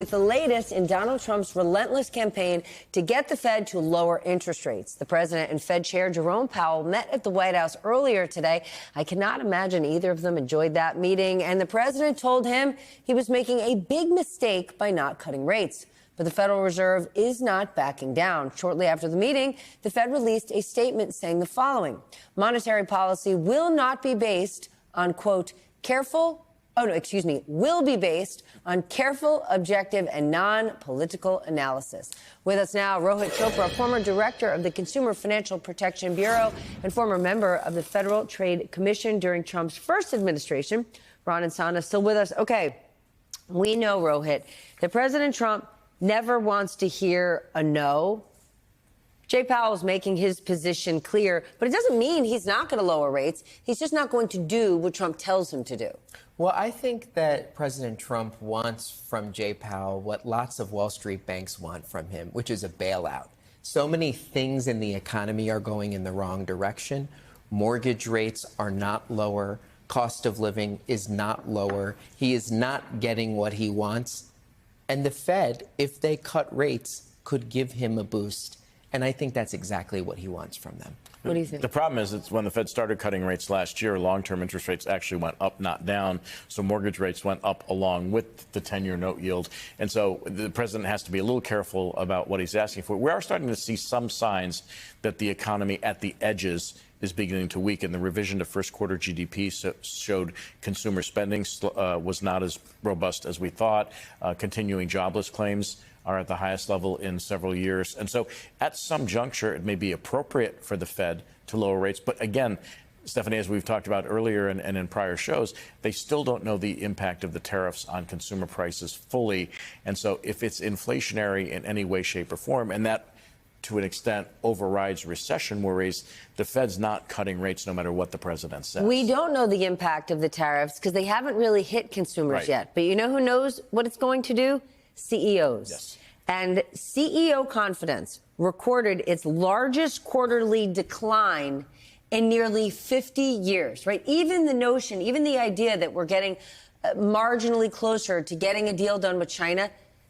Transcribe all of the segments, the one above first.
The latest in Donald Trump's relentless campaign to get the Fed to lower interest rates. The president and Fed Chair Jerome Powell met at the White House earlier today. I cannot imagine either of them enjoyed that meeting. And the president told him he was making a big mistake by not cutting rates. But the Federal Reserve is not backing down. Shortly after the meeting, the Fed released a statement saying the following: monetary policy will not be based on, quote, will be based on careful, objective, and non-political analysis. With us now, Rohit Chopra, former director of the Consumer Financial Protection Bureau and former member of the Federal Trade Commission during Trump's first administration. Ron and Sana still with us. Okay, we know, Rohit, that President Trump never wants to hear a no. Jay Powell's making his position clear, but it doesn't mean he's not going to lower rates. He's just not going to do what Trump tells him to do. Well, I think that President Trump wants from Jay Powell what lots of Wall Street banks want from him, which is a bailout. So many things in the economy are going in the wrong direction. Mortgage rates are not lower. Cost of living is not lower. He is not getting what he wants. And the Fed, if they cut rates, could give him a boost. And I think that's exactly what he wants from them. What do you think? The problem is it's when the Fed started cutting rates last year, long-term interest rates actually went up, not down. So mortgage rates went up along with the 10-year note yield. And so the president has to be a little careful about what he's asking for. We are starting to see some signs that the economy at the edges is beginning to weaken. The revision to first quarter GDP showed consumer spending was not as robust as we thought. Continuing jobless claims are at the highest level in several years. And so at some juncture, it may be appropriate for the Fed to lower rates. But again, Stephanie, as we've talked about earlier and in prior shows, they still don't know the impact of the tariffs on consumer prices fully. And so if it's inflationary in any way, shape, or form, and that to an extent overrides recession worries, the Fed's not cutting rates no matter what the president says. We don't know the impact of the tariffs because they haven't really hit consumers yet. But you know who knows what it's going to do? CEOs. Yes. And CEO confidence recorded its largest quarterly decline in nearly 50 years, right? Even the notion, even the idea that we're getting marginally closer to getting a deal done with China,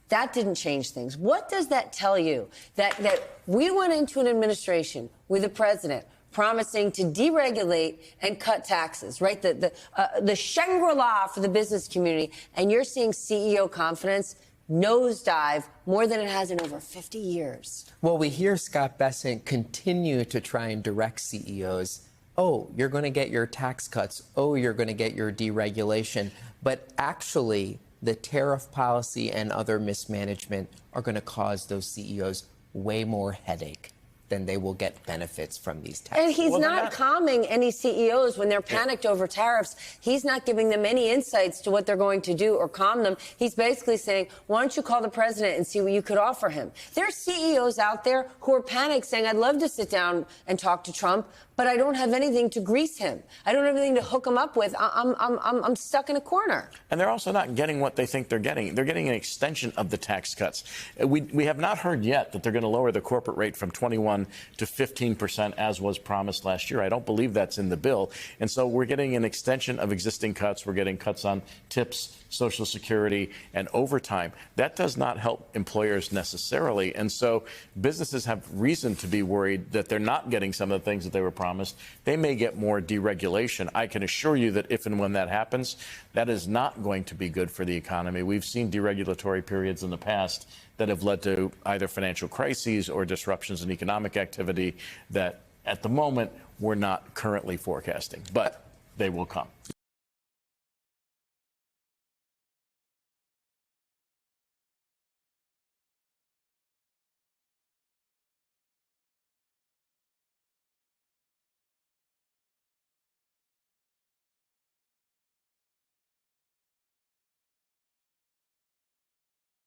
that didn't change things. What does that tell you? That we went into an administration with a president promising to deregulate and cut taxes, right? The Shangri-La for the business community, and you're seeing CEO confidence nosedive more than it has in over 50 years. Well, we hear Scott Bessent continue to try and direct CEOs. Oh, you're going to get your tax cuts. Oh, you're going to get your deregulation. But actually, the tariff policy and other mismanagement are going to cause those CEOs way more headache than they will get benefits from these taxes. And he's not calming any CEOs when they're panicked over tariffs. He's not giving them any insights to what they're going to do or calm them. He's basically saying, why don't you call the president and see what you could offer him? There are CEOs out there who are panicked saying, I'd love to sit down and talk to Trump, but I don't have anything to grease him. I don't have anything to hook him up with. I'm stuck in a corner. And they're also not getting what they think they're getting. They're getting an extension of the tax cuts. We have not heard yet that they're going to lower the corporate rate from 21 to 15%, as was promised last year. I don't believe that's in the bill. And so we're getting an extension of existing cuts. We're getting cuts on tips, Social Security, and overtime. That does not help employers necessarily. And so businesses have reason to be worried that they're not getting some of the things that they were promised. They may get more deregulation. I can assure you that if and when that happens, that is not going to be good for the economy. We've seen deregulatory periods in the past that have led to either financial crises or disruptions in economic activity that at the moment we're not currently forecasting, but they will come.